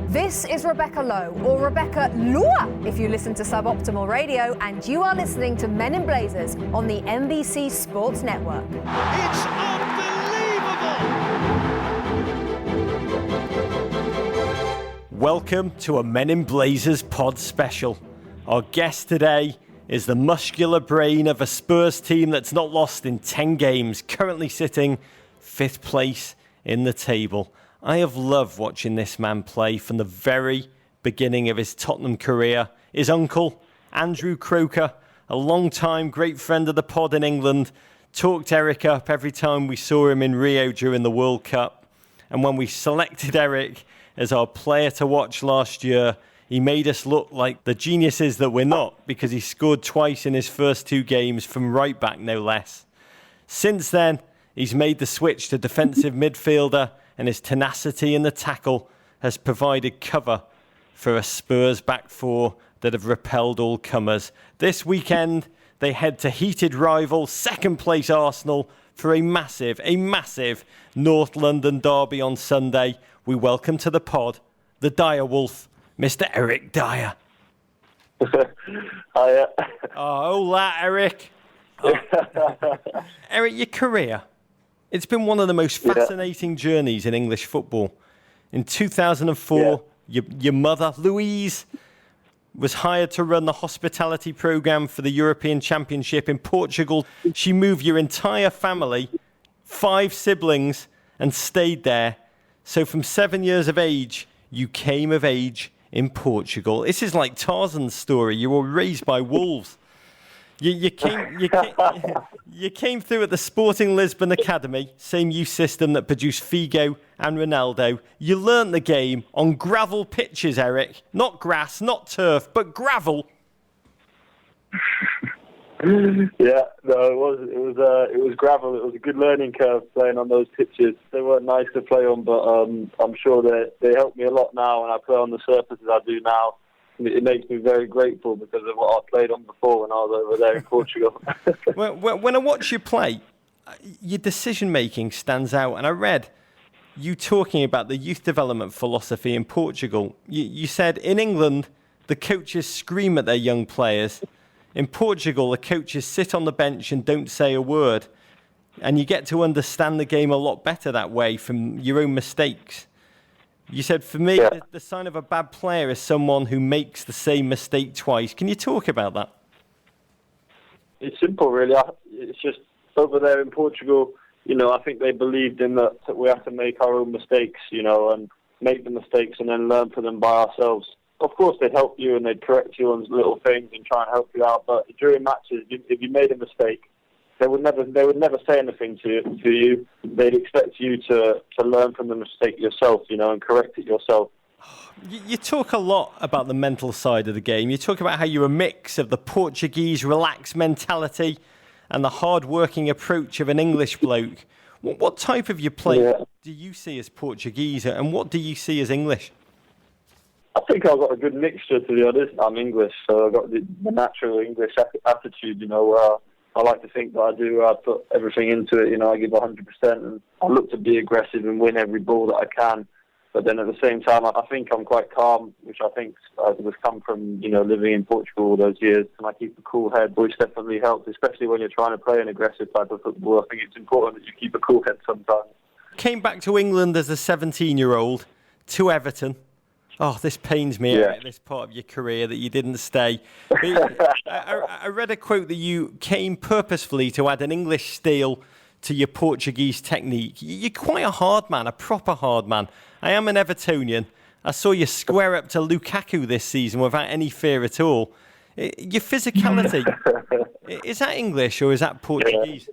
This is Rebecca Lowe, or Rebecca Lua if you listen to Suboptimal Radio, and you are listening to Men in Blazers on the NBC Sports Network. It's unbelievable! Welcome to a Men in Blazers pod special. Our guest today is the muscular brain of a Spurs team that's not lost in 10 games, currently sitting 5th place in the table. I have loved watching this man play from the very beginning of his Tottenham career. His uncle, Andrew Croker, a long-time great friend of the pod in England, talked Eric up every time we saw him in Rio during the World Cup. And when we selected Eric as our player to watch last year, he made us look like the geniuses that we're not, because he scored twice in his first 2 games from right back, no less. Since then, he's made the switch to defensive midfielder, and his tenacity in the tackle has provided cover for a Spurs back four that have repelled all comers. This weekend, they head to heated rival, second-place Arsenal for a massive North London derby on Sunday. We welcome to the pod the Dier Wolf, Mr. Eric Dier. Hiya. Oh, hola, Eric. Oh. Eric, your career, it's been one of the most fascinating journeys in English football. In 2004, your mother, Louise, was hired to run the hospitality programme for the European Championship in Portugal. She moved your entire family, 5 siblings, and stayed there. So from 7 years of age, you came of age in Portugal. This is like Tarzan's story. You were raised by wolves. You came through at the Sporting Lisbon Academy, same youth system that produced Figo and Ronaldo. You learnt the game on gravel pitches, Eric. Not grass, not turf, but gravel. It was gravel. It was a good learning curve playing on those pitches. They weren't nice to play on, but I'm sure they help me a lot now, and I play on the surfaces I do now. It makes me very grateful because of what I played on before when I was over there in Portugal. When I watch you play, your decision-making stands out. And I read you talking about the youth development philosophy in Portugal. You said in England, the coaches scream at their young players. In Portugal, the coaches sit on the bench and don't say a word. And you get to understand the game a lot better that way from your own mistakes. You said, for me, the sign of a bad player is someone who makes the same mistake twice. Can you talk about that? It's simple, really. It's just over there in Portugal, I think they believed in that we have to make our own mistakes, and make the mistakes and then learn from them by ourselves. Of course, they'd help you and they'd correct you on little things and try and help you out. But during matches, if you made a mistake, they would never say anything to you. They'd expect you to learn from the mistake yourself, and correct it yourself. You talk a lot about the mental side of the game. You talk about how you're a mix of the Portuguese relaxed mentality and the hard-working approach of an English bloke. What type of your play do you see as Portuguese, and what do you see as English? I think I've got a good mixture, to be honest. I'm English, so I've got the natural English attitude, where I like to think that I put everything into it, I give 100%, and I look to be aggressive and win every ball that I can. But then at the same time, I think I'm quite calm, which I think has come from, living in Portugal all those years. And I keep a cool head, which definitely helps, especially when you're trying to play an aggressive type of football. I think it's important that you keep a cool head sometimes. Came back to England as a 17-year-old to Everton. Oh, this pains me at this part of your career that you didn't stay. I read a quote that you came purposefully to add an English style to your Portuguese technique. You're quite a hard man, a proper hard man. I am an Evertonian. I saw you square up to Lukaku this season without any fear at all. Your physicality, is that English or is that Portuguese?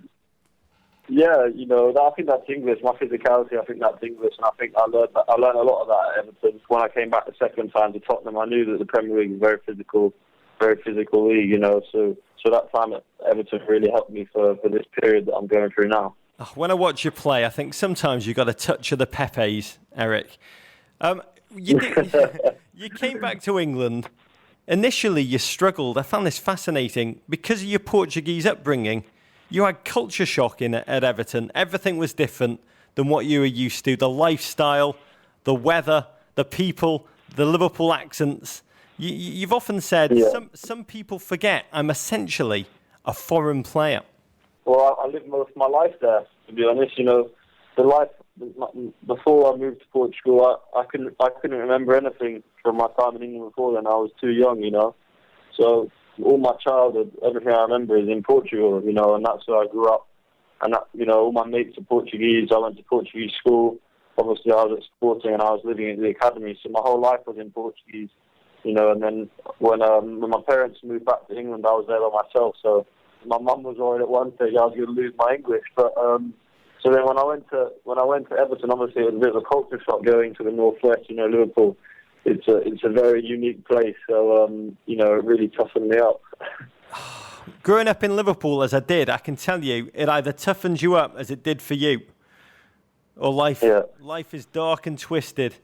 Yeah, I think that's English. My physicality, I think that's English, and I think I learned a lot of that at Everton. When I came back the second time to Tottenham, I knew that the Premier League is a very physical league, So that time at Everton really helped me for this period that I'm going through now. When I watch you play, I think sometimes you've got a touch of the Pepes, Eric. You came back to England. Initially, you struggled. I found this fascinating. Because of your Portuguese upbringing, you had culture shock at Everton. Everything was different than what you were used to. The lifestyle, the weather, the people, the Liverpool accents. You've often said some people forget I'm essentially a foreign player. Well, I lived most of my life there, to be honest. The life before I moved to Portugal, I couldn't remember anything from my time in England before then. I was too young, So all my childhood, everything I remember is in Portugal, and that's where I grew up. And all my mates are Portuguese. I went to Portuguese school. Obviously, I was at Sporting and I was living at the academy, so my whole life was in Portuguese. And then when my parents moved back to England, I was there by myself. So my mum was worried at one stage I was going to lose my English. But so then when I went to Everton, obviously it was a bit of a culture shock going to the northwest. Liverpool, it's a very unique place. So it really toughened me up. Growing up in Liverpool as I did, I can tell you it either toughens you up as it did for you, or life is dark and twisted.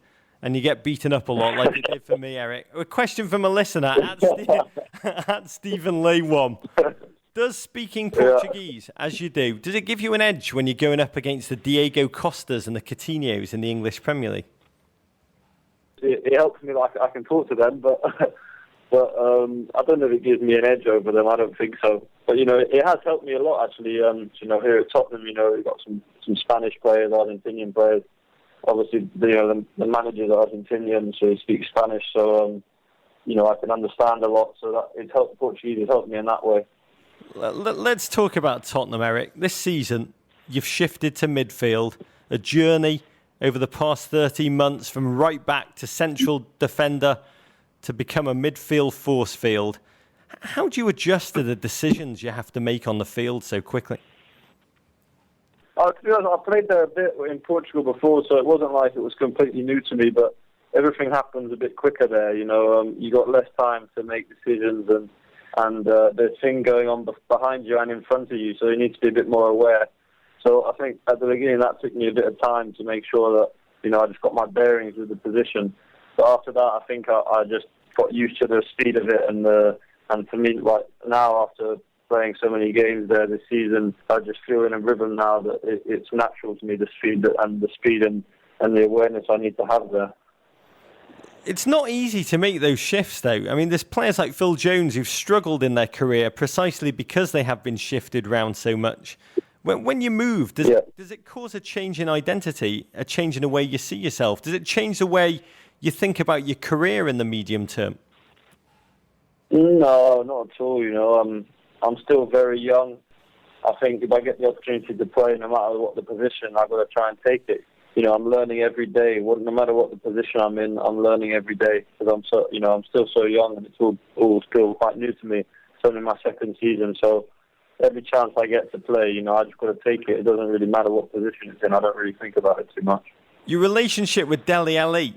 And you get beaten up a lot like it did for me, Eric. A question from a listener at Stephen Lee 1. Does speaking Portuguese, as you do, does it give you an edge when you're going up against the Diego Costas and the Coutinhos in the English Premier League? It helps me like I can talk to them, but I don't know if it gives me an edge over them. I don't think so. But, it has helped me a lot, actually. Here at Tottenham, we've got some Spanish players, Argentinian players. Obviously, the manager's Argentinian, so he speaks Spanish. So, I can understand a lot. So that it's helped Portuguese. It's helped me in that way. Let's talk about Tottenham, Eric. This season, you've shifted to midfield, a journey over the past 13 months from right back to central defender to become a midfield force field. How do you adjust to the decisions you have to make on the field so quickly? To be honest, I played there a bit in Portugal before, so it wasn't like it was completely new to me, but everything happens a bit quicker there, you got less time to make decisions and there's things going on behind you and in front of you, so you need to be a bit more aware. So I think at the beginning that took me a bit of time to make sure that, I just got my bearings with the position. But after that, I think I just got used to the speed of it and for me, like now after playing so many games there this season, I just feel in a rhythm now that it's natural to me, the speed and the awareness I need to have there. It's not easy to make those shifts, though. I mean, there's players like Phil Jones who've struggled in their career precisely because they have been shifted around so much. When you move, does it cause a change in identity, a change in the way you see yourself? Does it change the way you think about your career in the medium term? No, not at all. I'm still very young. I think if I get the opportunity to play, no matter what the position, I've got to try and take it. I'm learning every day. No matter what the position I'm in, I'm learning every day because I'm still so young and it's all still quite new to me. It's only my second season, so every chance I get to play, I just got to take it. It doesn't really matter what position it's in. I don't really think about it too much. Your relationship with Dele Alli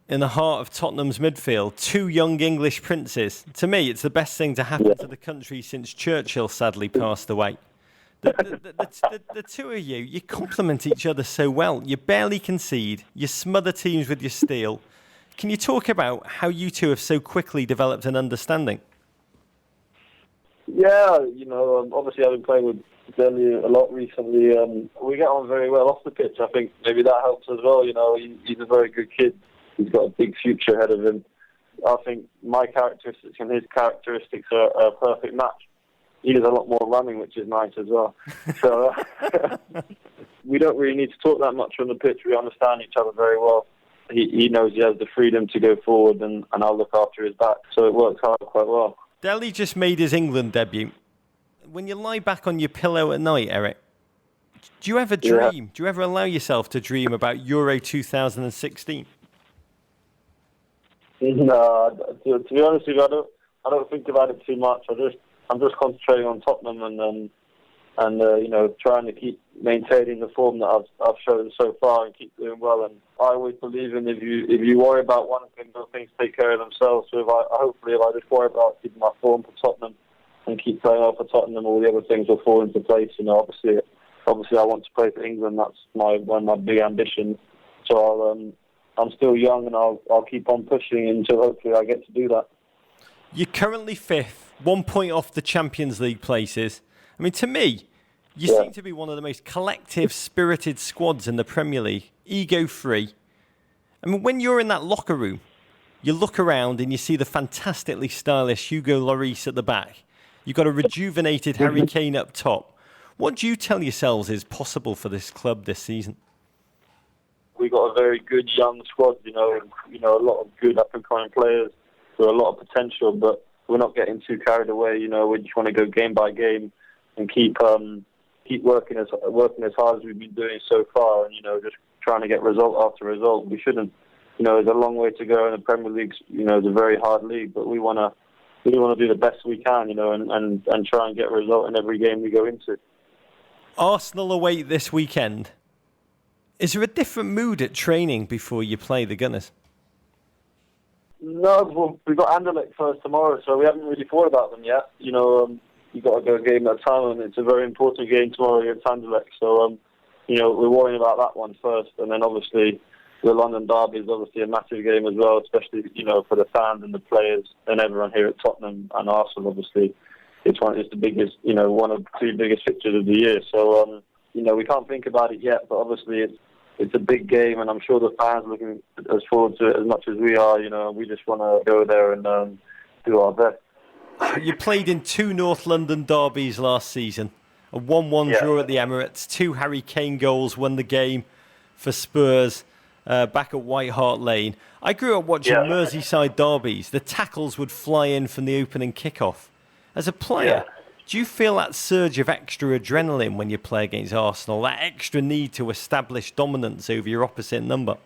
in the heart of Tottenham's midfield, two young English princes. To me, it's the best thing to happen to the country since Churchill sadly passed away. The two of you complement each other so well. You barely concede. You smother teams with your steel. Can you talk about how you two have so quickly developed an understanding? Yeah, obviously I've been playing with Dele a lot recently. We get on very well off the pitch. I think maybe that helps as well. He's a very good kid. He's got a big future ahead of him. I think my characteristics and his characteristics are a perfect match. He does a lot more running, which is nice as well. So we don't really need to talk that much on the pitch. We understand each other very well. He knows he has the freedom to go forward and I'll look after his back. So it works out quite well. Dele just made his England debut. When you lie back on your pillow at night, Eric, do you ever dream? Yeah. Do you ever allow yourself to dream about Euro 2016? No, to be honest with you, I don't think about it too much. I'm just concentrating on Tottenham and trying to keep maintaining the form that I've shown so far and keep doing well. And I always believe in if you worry about one thing, those things take care of themselves. So if I just worry about keeping my form for Tottenham and keep playing well for Tottenham, all the other things will fall into place. Obviously I want to play for England. That's one of my big ambitions. So I'm still young and I'll keep on pushing until hopefully I get to do that. You're currently fifth, 1 point off the Champions League places. I mean, to me, you seem to be one of the most collective, spirited squads in the Premier League, ego-free. I mean, when you're in that locker room, you look around and you see the fantastically stylish Hugo Lloris at the back. You've got a rejuvenated Harry Kane up top. What do you tell yourselves is possible for this club this season? We got a very good young squad, a lot of good up-and-coming players with a lot of potential, but we're not getting too carried away. We just want to go game by game and keep working as hard as we've been doing so far, and just trying to get result after result. We shouldn't. There's a long way to go in the Premier League. It's a very hard league, but we want to do the best we can, and try and get a result in every game we go into. Arsenal away this weekend. Is there a different mood at training before you play the Gunners? No, well, we've got Anderlecht first tomorrow, so we haven't really thought about them yet. You've got to go a game at a time, and it's a very important game tomorrow against Anderlecht. So, we're worrying about that one first, and then obviously the London derby is obviously a massive game as well, especially for the fans and the players and everyone here at Tottenham and Arsenal. Obviously, it's the biggest, one of the two biggest fixtures of the year. So, we can't think about it yet, but obviously it's a big game, and I'm sure the fans are looking as forward to it as much as we are. We just want to go there and do our best. You played in 2 North London derbies last season. A 1-1 draw at the Emirates. 2 Harry Kane goals won the game for Spurs back at White Hart Lane. I grew up watching Merseyside derbies. The tackles would fly in from the opening kickoff. As a player, do you feel that surge of extra adrenaline when you play against Arsenal? That extra need to establish dominance over your opposite number?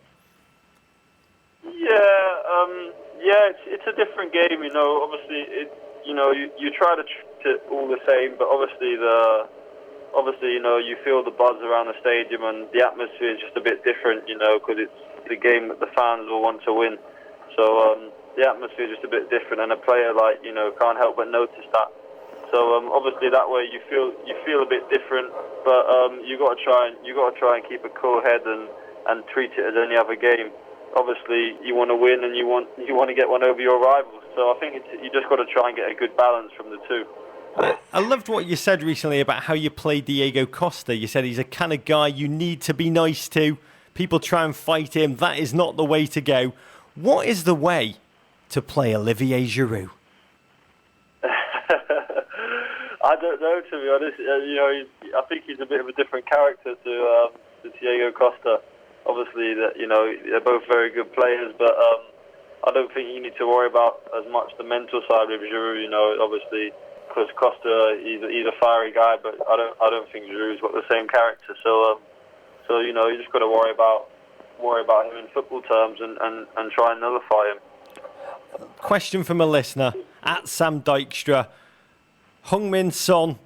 Yeah, it's a different game. Obviously, you try to treat it all the same, but obviously, you feel the buzz around the stadium, and the atmosphere is just a bit different. Because it's the game that the fans will want to win. So the atmosphere is just a bit different, and a player can't help but notice that. So obviously that way you feel a bit different, but you got to try and keep a cool head and treat it as any other game. Obviously you want to win, and you want to get one over your rivals. So I think you just got to try and get a good balance from the two. I loved what you said recently about how you played Diego Costa. You said he's a kind of guy you need to be nice to. People try and fight him. That is not the way to go. What is the way to play Olivier Giroud? I don't know, to be honest. I think he's a bit of a different character to Diego Costa. Obviously, they're both very good players, but I don't think you need to worry about as much the mental side with Giroud. Obviously, because Costa he's a fiery guy, but I don't think Giroud's got the same character. So you just got to worry about him in football terms and try and nullify him. Question from a listener at Sam Dykstra. Heung-min Son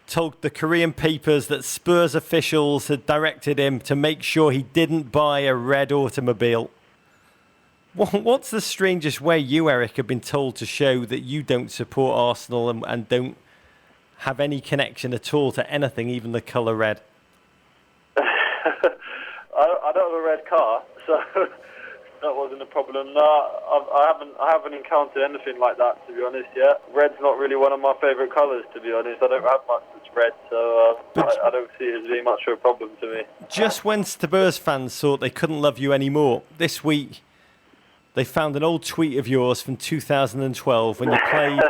told the Korean papers that Spurs officials had directed him to make sure he didn't buy a red automobile. What's the strangest way you, Eric, have been told to show that you don't support Arsenal and don't have any connection at all to anything, even the colour red? I don't have a red car, so that wasn't a problem. No, I haven't encountered anything like that, to be honest, yet. Red's not really one of my favourite colours, to be honest. I don't have much that's red, so I don't see it as being much of a problem to me. Just when Spurs fans thought they couldn't love you anymore, this week they found an old tweet of yours from 2012 when you played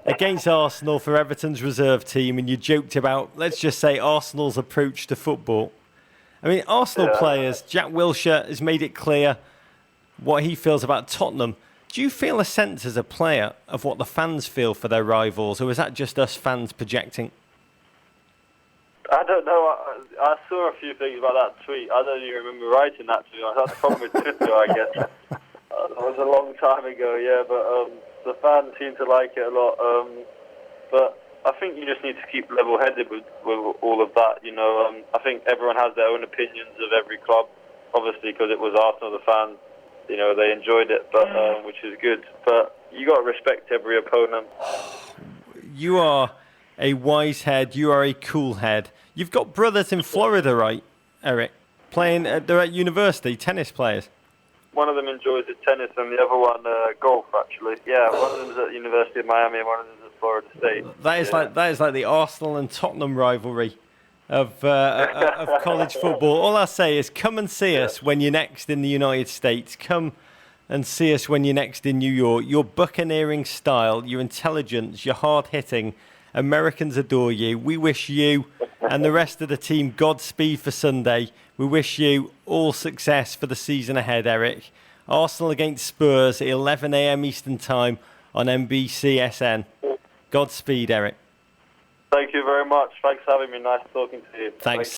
against Arsenal for Everton's reserve team, and you joked about, let's just say, Arsenal's approach to football. I mean, Arsenal players, Jack Wilshere has made it clear what he feels about Tottenham. Do you feel a sense as a player of what the fans feel for their rivals, or is that just us fans projecting? I don't know. I saw a few things about that tweet. I don't even remember writing that, to be honest. That's the problem with Twitter, I guess. It was a long time ago, yeah, but the fans seem to like it a lot. But I think you just need to keep level-headed with all of that. I think everyone has their own opinions of every club, obviously, because it was Arsenal, the fans. They enjoyed it, but which is good. But you got to respect every opponent. You are a wise head. You are a cool head. You've got brothers in Florida, right, Eric? They're at university, tennis players. One of them enjoys his tennis, and the other one golf. Actually, yeah. One of them's at the University of Miami, and one of them's at Florida State. That is like the Arsenal and Tottenham rivalry of college football. All I say is come and see us when you're next in the United States. Come and see us when you're next in New York. Your buccaneering style, your intelligence, your hard-hitting, Americans adore you. We wish you and the rest of the team Godspeed for Sunday. We wish you all success for the season ahead, Eric. Arsenal against Spurs at 11 a.m. Eastern Time on NBCSN. Godspeed, Eric. Thank you very much. Thanks for having me. Nice talking to you. Thanks.